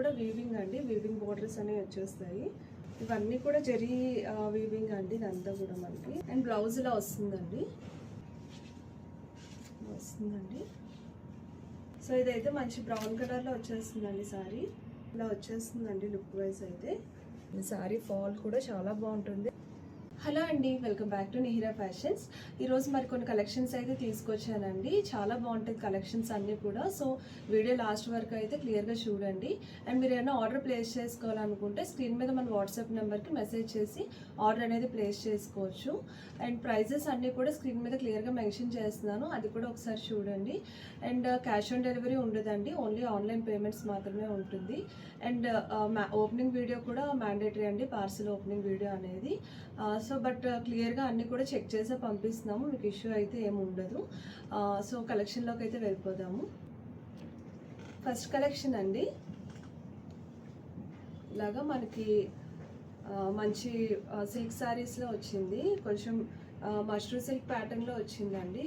కూడా వీవింగ్ అండి, weaving borders అనేవి వచ్చేస్తాయి. ఇవన్నీ కూడా జరీ వీవింగ్ అండి, ఇదంతా కూడా మనకి. అండ్ బ్లౌజ్ ఇలా వస్తుందండి. సో ఇదైతే మంచి బ్రౌన్ కలర్లో వచ్చేస్తుందండి సారీ. ఇలా వచ్చేస్తుందండి లుక్ వైజ్ అయితే. ఈ సారీ ఫాల్ కూడా చాలా బాగుంటుంది. హలో అండి, welcome back to Nihira fashions. ఈరోజు మరి కొన్ని కలెక్షన్స్ అయితే తీసుకొచ్చానండి. చాలా బాగుంటుంది కలెక్షన్స్ అన్నీ కూడా. సో వీడియో లాస్ట్ వరకు అయితే క్లియర్గా చూడండి. అండ్ మీరు ఏమైనా ఆర్డర్ ప్లేస్ చేసుకోవాలనుకుంటే స్క్రీన్ మీద మన వాట్సాప్ నెంబర్కి మెసేజ్ చేసి ఆర్డర్ అనేది ప్లేస్ చేసుకోవచ్చు. అండ్ ప్రైజెస్ అన్నీ కూడా స్క్రీన్ మీద క్లియర్గా మెన్షన్ చేస్తున్నాను, అది కూడా ఒకసారి చూడండి. అండ్ క్యాష్ ఆన్ డెలివరీ ఉండదండి, ఓన్లీ ఆన్లైన్ పేమెంట్స్ మాత్రమే ఉంటుంది. అండ్ ఓపెనింగ్ వీడియో కూడా మ్యాండేటరీ అండి, పార్సల్ ఓపెనింగ్ వీడియో అనేది. సో బట్ క్లియర్గా అన్నీ కూడా చెక్ చేసే పంపిస్తున్నాము, మీకు ఇష్యూ అయితే ఏమి ఉండదు. సో కలెక్షన్లోకి అయితే వెళ్ళిపోదాము. ఫస్ట్ కలెక్షన్ అండి, ఇలాగా మనకి మంచి సిల్క్ శారీస్లో వచ్చింది. కొంచెం మష్రూ సిల్క్ ప్యాటర్న్లో వచ్చిందండి.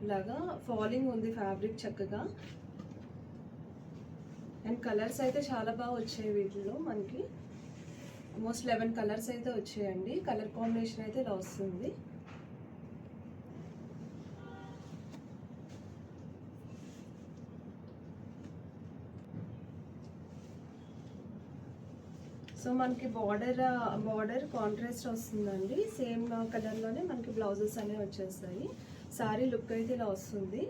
ఇలాగా ఫాలింగ్ ఉంది ఫ్యాబ్రిక్ చక్కగా. అండ్ కలర్స్ అయితే చాలా బాగా వచ్చాయి వీటిలో. మనకి ఆల్మోస్ట్ 11 కలర్స్ అయితే వచ్చాయండి. కలర్ కాంబినేషన్ అయితే ఇలా వస్తుంది. సో మనకి బార్డర్ కాంట్రాస్ట్ వస్తుందండి. సేమ్ కలర్లోనే మనకి బ్లౌజెస్ అనేవి వచ్చేస్తాయి. సారీ లుక్ అయితే ఇలా వస్తుంది.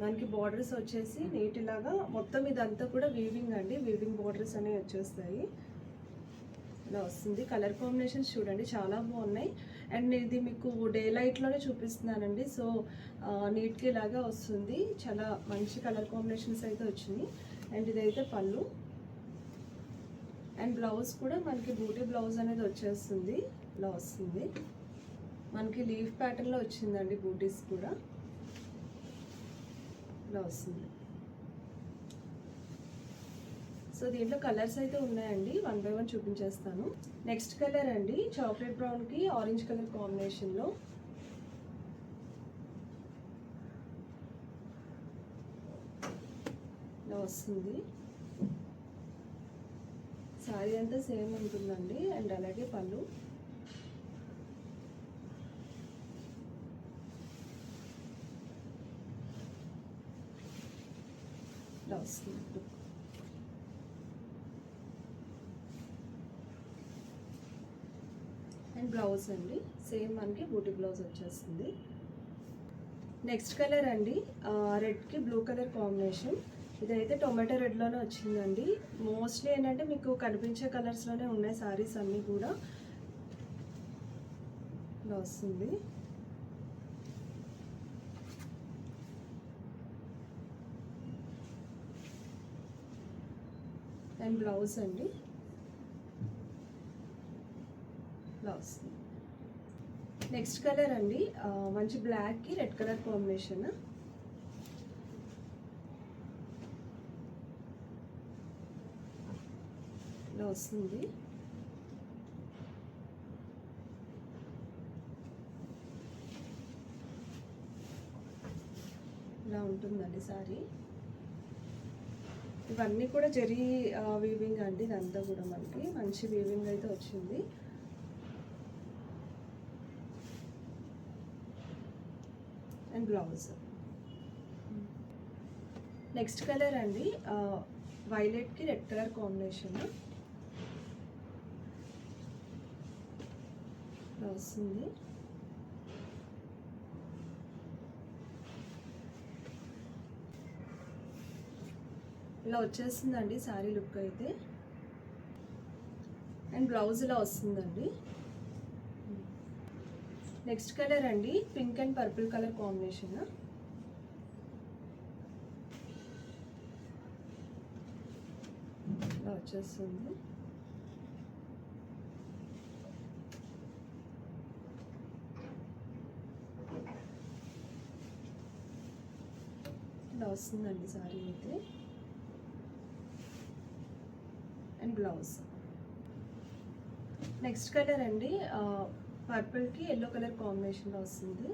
మనకి బార్డర్స్ వచ్చేసి నీట్ లాగా మొత్తం ఇదంతా కూడా వీవింగ్ అండి, వీవింగ్ బార్డర్స్ అనేవి వచ్చేస్తాయి. ఇలా వస్తుంది. కలర్ కాంబినేషన్స్ చూడండి చాలా బాగున్నాయి. అండ్ ఇది మీకు డే లైట్లోనే చూపిస్తున్నానండి. సో నీట్గా ఇలాగా వస్తుంది. చాలా మంచి కలర్ కాంబినేషన్స్ అయితే వచ్చినాయి. అండ్ ఇదైతే పళ్ళు. అండ్ బ్లౌజ్ కూడా మనకి బూటీ బ్లౌజ్ అనేది వచ్చేస్తుంది. ఇలా వస్తుంది. మనకి లీఫ్ ప్యాటర్న్లో వచ్చిందండి బూటీస్ కూడా. ఇలా వస్తుంది. సో దీంట్లో కలర్స్ అయితే ఉన్నాయండి, 1 by 1 చూపించేస్తాను. నెక్స్ట్ కలర్ అండి, చాక్లెట్ బ్రౌన్కి ఆరెంజ్ కలర్ కాంబినేషన్లో. ఇలా వస్తుంది. శారీ అంతా సేమ్ ఉంటుందండి. అండ్ అలాగే పళ్ళు. ఇలా వస్తుంది. అండ్ బ్లౌజ్ అండి సేమ్ మనకి బూటీ బ్లౌజ్ వచ్చేస్తుంది. నెక్స్ట్ కలర్ అండి, రెడ్కి బ్లూ కలర్ కాంబినేషన్. ఇదైతే టొమాటో రెడ్లోనే వచ్చిందండి. మోస్ట్లీ ఏంటంటే మీకు కనిపించే కలర్స్లోనే ఉన్నాయి సారీస్ అన్నీ కూడా. ఇలా వస్తుంది. అండ్ బ్లౌజ్ అండి బ్లౌజ్. నెక్స్ట్ కలర్ అండి, మంచి బ్లాక్కి రెడ్ కలర్ కాంబినేషన్. ఇలా వస్తుంది. ఇలా ఉంటుందండి సారీ. ఇవన్నీ కూడా జరీ వీవింగ్ అండి, ఇదంతా కూడా మనకి మంచి వీవింగ్ అయితే వచ్చింది. And blouse. నెక్స్ట్ కలర్ అండి, వైలెట్కి రెడ్ కలర్ కాంబినేషన్. ఇలా వస్తుంది. ఇలా వచ్చేస్తుందండి శారీ లుక్ అయితే. అండ్ బ్లౌజ్ ఇలా వస్తుందండి. నెక్స్ట్ కలర్ అండి, pink and purple colour combination. ఇలా వచ్చేస్తుంది. ఇలా వస్తుందండి సారీ అయితే. And blouse. నెక్స్ట్ కలర్ అండి, పర్పుల్కి ఎల్లో కలర్ కాంబినేషన్లో వస్తుంది.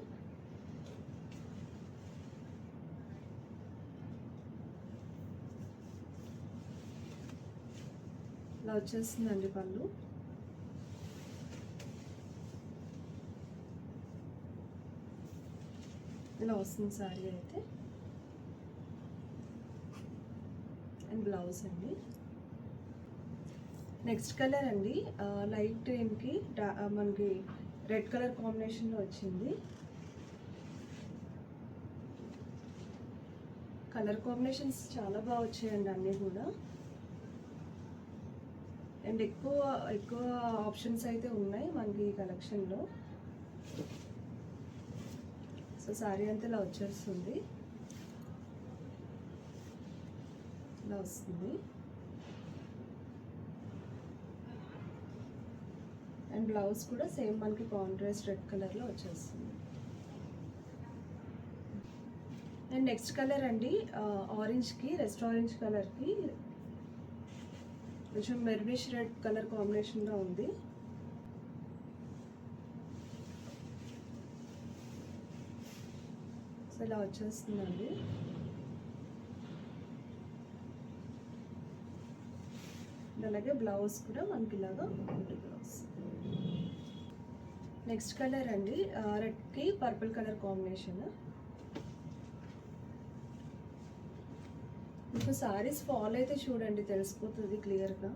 ఇలా వచ్చేస్తుందండి పళ్ళు. ఇలా వస్తుంది శారీ అయితే. అండ్ బ్లౌజ్ అండి. నెక్స్ట్ కలర్ అండి లైట్ గ్రీన్కి మనకి రెడ్ కలర్ కాంబినేషన్లో వచ్చింది. కలర్ కాంబినేషన్స్ చాలా బాగా వచ్చాయండి అన్నీ కూడా. అండ్ ఎక్కువ ఎక్కువ ఆప్షన్స్ అయితే ఉన్నాయి మనకి ఈ కలెక్షన్లో. సో శారీ అంతా ఇలా వచ్చేస్తుంది, ఇలా వస్తుంది. అండ్ బ్లౌజ్ కూడా సేమ్ మనకి కాంట్రాస్ట్ రెడ్ కలర్లో వచ్చేస్తుంది. అండ్ నెక్స్ట్ కలర్ అండి ఆరెంజ్కి రెస్టారెంట్ కలర్కి కొంచెం మెరూనిష్ రెడ్ కలర్ కాంబినేషన్లో ఉంది. సో ఇలా వచ్చేస్తుందండి. అలాగే బ్లౌజ్ కూడా మనకి ఇలాగా ఉంటుంది బ్లౌజ్. నెక్స్ట్ కలర్ అండి రెడ్కి పర్పుల్ కలర్ కాంబినేషన్. మీకు సారీస్ ఫాల్ అయితే చూడండి తెలిసిపోతుంది క్లియర్గా.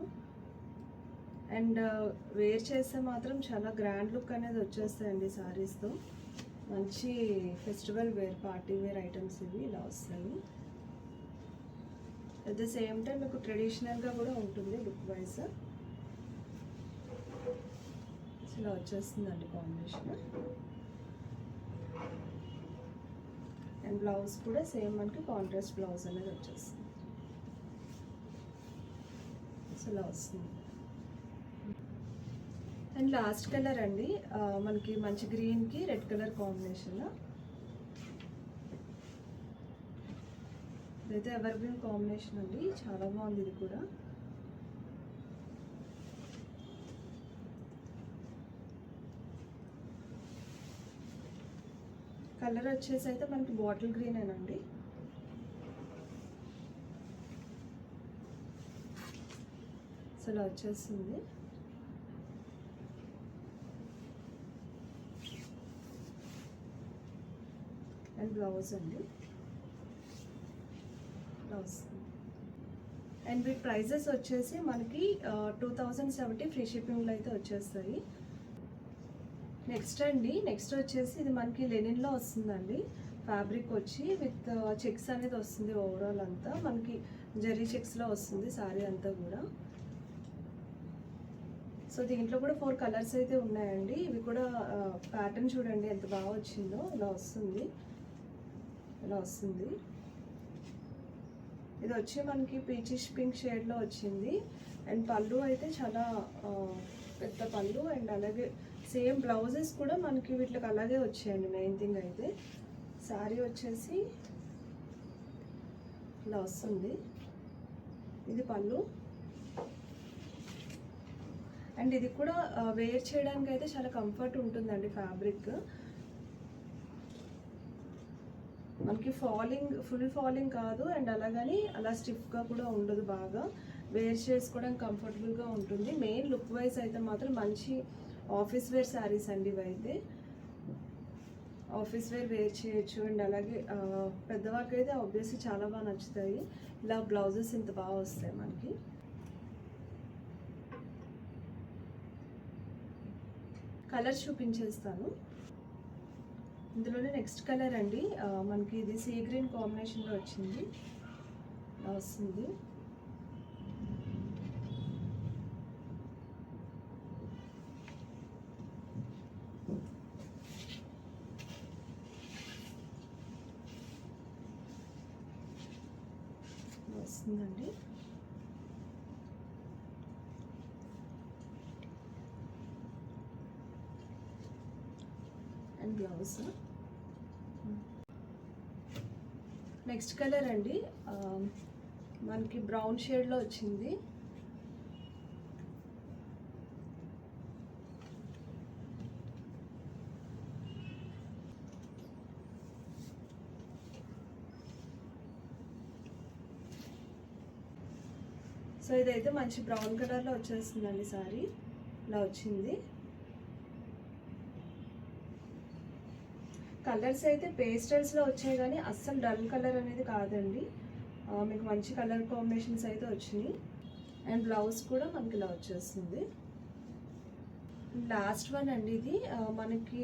అండ్ వేర్ చేస్తే మాత్రం చాలా గ్రాండ్ లుక్ అనేది వచ్చేస్తాయండి సారీస్తో. మంచి festival wear party wear items ఇవి ఇలా వస్తాయి. అట్ ద సేమ్ టైం మీకు ట్రెడిషనల్గా కూడా ఉంటుంది లుక్ వైజ్. ఇలా వచ్చేస్తుందండి కాంబినేషన్. అండ్ బ్లౌజ్ కూడా సేమ్ మనకి కాంట్రాస్ట్ బ్లౌజ్ అనేది వచ్చేస్తుంది. సో ఇలా వస్తుంది. అండ్ లాస్ట్ కలర్ అండి మనకి మంచి గ్రీన్కి రెడ్ కలర్ కాంబినేషన్. ఇదైతే ఎవర్ గ్రీన్ కాంబినేషన్ అండి, చాలా బాగుంది ఇది కూడా. కలర్ వచ్చేసి అయితే మనకి బాటిల్ గ్రీన్ ఏనండి. సో ఇలా వచ్చేస్తుంది. అండ్ బ్లౌజ్ అండి బ్లౌజ్. అండ్ వీటి ప్రైజెస్ వచ్చేసి మనకి 2070 ఫ్రీ షిప్పింగ్లో అయితే వచ్చేస్తాయి. నెక్స్ట్ అండి నెక్స్ట్ వచ్చేసి ఇది మనకి లెనిన్లో వస్తుందండి. ఫ్యాబ్రిక్ వచ్చి విత్ చెక్స్ అనేది వస్తుంది. ఓవరాల్ అంతా మనకి జరీ చెక్స్లో వస్తుంది శారీ అంతా కూడా. సో దీంట్లో కూడా 4 కలర్స్ అయితే ఉన్నాయండి. ఇవి కూడా ప్యాటర్న్ చూడండి ఎంత బాగా వచ్చిందో. ఇలా వస్తుంది, ఇలా వస్తుంది. ఇది వచ్చి మనకి పీచిష్ పింక్ షేడ్లో వచ్చింది. అండ్ పళ్ళు అయితే చాలా పెద్ద పళ్ళు. అండ్ అలాగే సేమ్ బ్లౌజెస్ కూడా మనకి వీటికి అలాగే వచ్చాయండి. మెయిన్ థింగ్ అయితే శారీ వచ్చేసి ఇలా వస్తుంది. ఇది పళ్ళు. అండ్ ఇది కూడా వేర్ చేయడానికి అయితే చాలా కంఫర్ట్ ఉంటుందండి ఫ్యాబ్రిక్. మనకి ఫుల్ ఫాలింగ్ కాదు. అండ్ అలాగని అలా స్టిఫ్గా కూడా ఉండదు. బాగా వేర్ చేసుకోవడానికి కంఫర్టబుల్గా ఉంటుంది. మెయిన్ లుక్ వైజ్ అయితే మాత్రం మంచి ఆఫీస్ వేర్ శారీస్ అండి ఇవైతే. ఆఫీస్ వేర్ చేయొచ్చు. అండ్ అలాగే పెద్దవాళ్ళకి అయితే ఆబ్వియస్లీ చాలా బాగా నచ్చుతాయి. ఇలా బ్లౌజెస్ ఇంత బాగా వస్తాయి మనకి. కలర్స్ చూపించేస్తాను. ఇందులోనే నెక్స్ట్ కలర్ అండి మనకి ఇది సీ గ్రీన్ కాంబినేషన్లో వచ్చింది, ఇలా వస్తుంది. వస్తుందండి. And blouse. నెక్స్ట్ కలర్ అండి మనకి బ్రౌన్ షేడ్లో వచ్చింది. సో ఇదైతే మంచి బ్రౌన్ కలర్లో వచ్చేస్తుందండి సారీ. ఇలా వచ్చింది. కలర్స్ అయితే పేస్టల్స్లో వచ్చాయి కానీ అస్సలు డల్ కలర్ అనేది కాదండి. మీకు మంచి కలర్ కాంబినేషన్స్ అయితే వచ్చినాయి. అండ్ బ్లౌజ్ కూడా మనకి ఇలా వచ్చేస్తుంది. లాస్ట్ వన్ అండి ఇది మనకి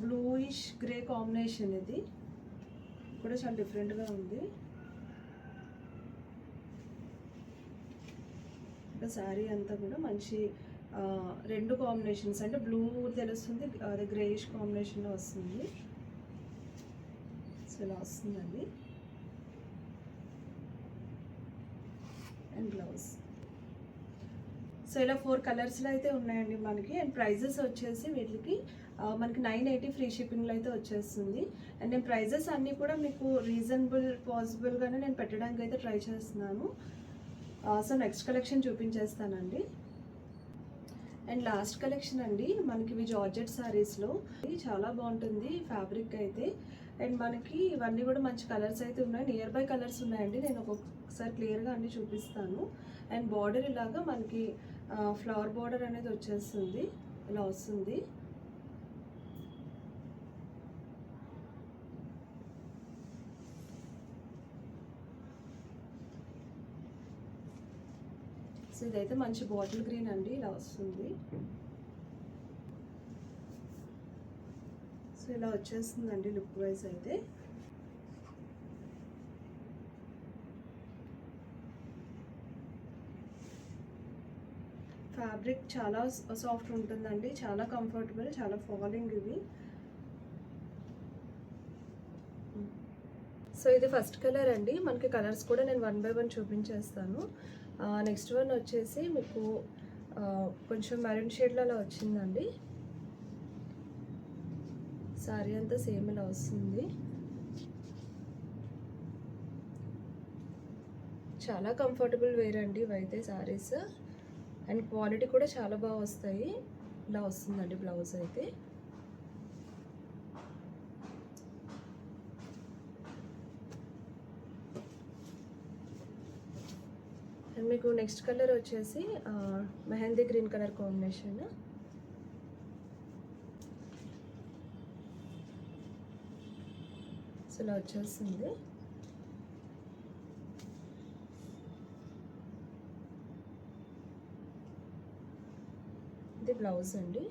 బ్లూయిష్ గ్రే కాంబినేషన్. ఇది కూడా చాలా డిఫరెంట్గా ఉంది. ఇంకా శారీ అంతా కూడా మంచి రెండు కాంబినేషన్స్, అంటే బ్లూ తెలుస్తుంది, అది గ్రేయిష్ కాంబినేషన్లో వస్తుంది. సో ఇలా వస్తుందండి. అండ్ బ్లౌజ్ సో ఇలా 4 కలర్స్లో అయితే ఉన్నాయండి మనకి. అండ్ ప్రైజెస్ వచ్చేసి వీటికి మనకి 980 ఫ్రీ షిప్పింగ్లో అయితే వచ్చేస్తుంది. అండ్ నేను ప్రైజెస్ అన్నీ కూడా మీకు రీజనబుల్ పాసిబుల్గానే నేను పెట్టడానికి అయితే ట్రై చేస్తున్నాను. సో నెక్స్ట్ కలెక్షన్ చూపించేస్తానండి. అండ్ లాస్ట్ కలెక్షన్ అండి మనకి ఇవి జార్జెట్ శారీస్లో. ఇది చాలా బాగుంటుంది ఫ్యాబ్రిక్ అయితే. అండ్ మనకి ఇవన్నీ కూడా మంచి కలర్స్ అయితే ఉన్నాయి, నియర్ బై కలర్స్ ఉన్నాయండి. నేను ఒక్కొక్కసారి క్లియర్గా అన్నీ చూపిస్తాను. అండ్ బార్డర్ ఇలాగా మనకి ఫ్లవర్ బార్డర్ అనేది వచ్చేస్తుంది, ఇలా వస్తుంది. సో ఇదైతే మంచి బాటిల్ గ్రీన్ అండి, ఇలా వస్తుంది. సో ఇలా వచ్చేస్తుందండి లుక్ వైజ్ అయితే. ఫ్యాబ్రిక్ చాలా సాఫ్ట్ ఉంటుందండి, చాలా కంఫర్టబుల్, చాలా ఫాలింగ్ ఇవి. సో ఇది ఫస్ట్ కలర్ అండి. మనకి కలర్స్ కూడా నేను 1 by 1 చూపించేస్తాను. నెక్స్ట్ వన్ వచ్చేసి మీకు కొంచెం మెరూన్ షేడ్లో అలా వచ్చిందండి. సారీ అంతా సేమ్ ఇలా వస్తుంది. చాలా కంఫర్టబుల్ వేర్ అండి ఇవైతే సారీస్. అండ్ క్వాలిటీ కూడా చాలా బాగా వస్తాయి. ఇలా వస్తుందండి బ్లౌజ్ అయితే. అండ్ మీకు నెక్స్ట్ కలర్ వచ్చేసి mehndi green colour combination. So ఇలా వచ్చేస్తుంది. ఇది బ్లౌజ్ అండి.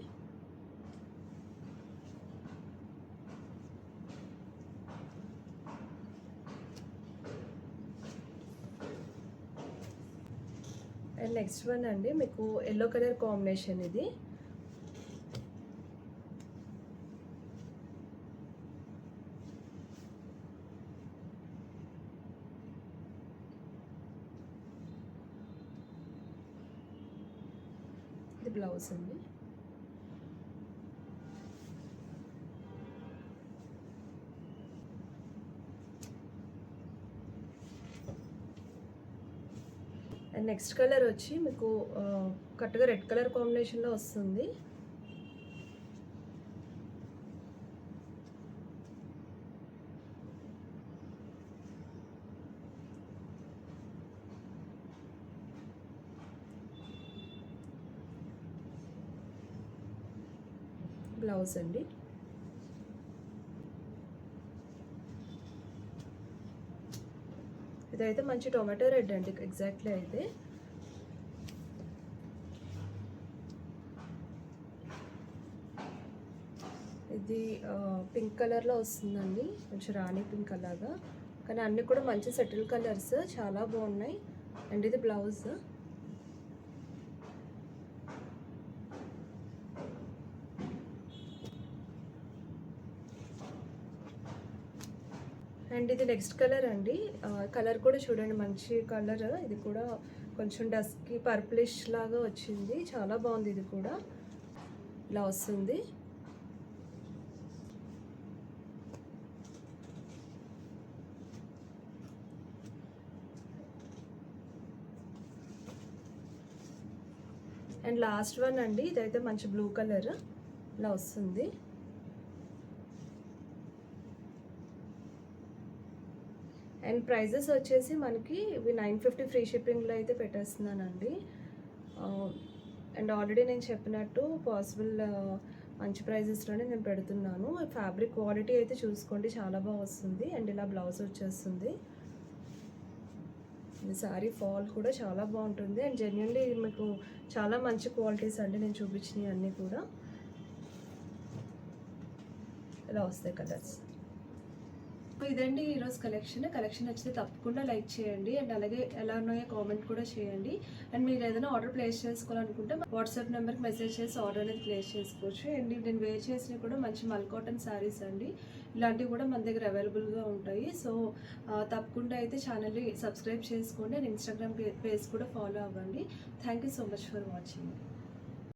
అండ్ నెక్స్ట్ వన్ అండి మీకు ఎల్లో కలర్ కాంబినేషన్. ఇది ఇది బ్లౌజ్ అండి. అండ్ నెక్స్ట్ కలర్ వచ్చి మీకు కరెక్ట్గా రెడ్ కలర్ కాంబినేషన్లో వస్తుంది. బ్లౌజ్ అండి. ఇదైతే మంచి టొమాటో రెడ్ అండి ఎగ్జాక్ట్లీ అయితే. ఇది పింక్ కలర్లో వస్తుందండి, కొంచెం రాణి పింక్ అలాగా. కానీ అన్నీ కూడా మంచి సెటిల్ కలర్స్, చాలా బాగున్నాయి. అండ్ ఇది బ్లౌజ్. అండ్ ఇది నెక్స్ట్ కలర్ అండి. కలర్ కూడా చూడండి మంచి కలర్. ఇది కూడా కొంచెం డస్కీ పర్పులిష్ లాగా వచ్చింది, చాలా బాగుంది. ఇది కూడా ఇలా వస్తుంది. అండ్ లాస్ట్ వన్ అండి, ఇదైతే మంచి బ్లూ కలర్ ఇలా వస్తుంది. అండ్ ప్రైజెస్ వచ్చేసి మనకి ఇవి 950 ఫ్రీ షిప్పింగ్లో అయితే పెట్టేస్తున్నానండి. అండ్ ఆల్రెడీ నేను చెప్పినట్టు పాసిబుల్ మంచి ప్రైజెస్లోనే నేను పెడుతున్నాను. ఫ్యాబ్రిక్ క్వాలిటీ అయితే చూసుకోండి, చాలా బాగా వస్తుంది. అండ్ ఇలా బ్లౌజ్ వచ్చేస్తుంది. ఈ శారీ ఫాల్ కూడా చాలా బాగుంటుంది. అండ్ జెన్యున్లీ మీకు చాలా మంచి క్వాలిటీస్ అండి నేను చూపించినవి అన్నీ కూడా. ఇలా వస్తాయి కలర్స్. ఇదండి ఈరోజు కలెక్షన్ నచ్చితే తప్పకుండా లైక్ చేయండి. అండ్ అలాగే ఎలా ఉన్నాయో కామెంట్ కూడా చేయండి. అండ్ మీరు ఏదైనా ఆర్డర్ ప్లేస్ చేసుకోవాలనుకుంటే వాట్సాప్ నెంబర్కి మెసేజ్ చేసి ఆర్డర్ అనేది ప్లేస్ చేసుకోవచ్చు. అండ్ నేను వేర్ చేసినవి కూడా మంచి మల్ కాటన్ శారీస్ అండి. ఇలాంటివి కూడా మన దగ్గర అవైలబుల్గా ఉంటాయి. సో తప్పకుండా అయితే ఛానల్ని సబ్స్క్రైబ్ చేసుకోండి. అండ్ ఇన్స్టాగ్రామ్ పేజ్ కూడా ఫాలో అవ్వండి. Thank you so much for watching.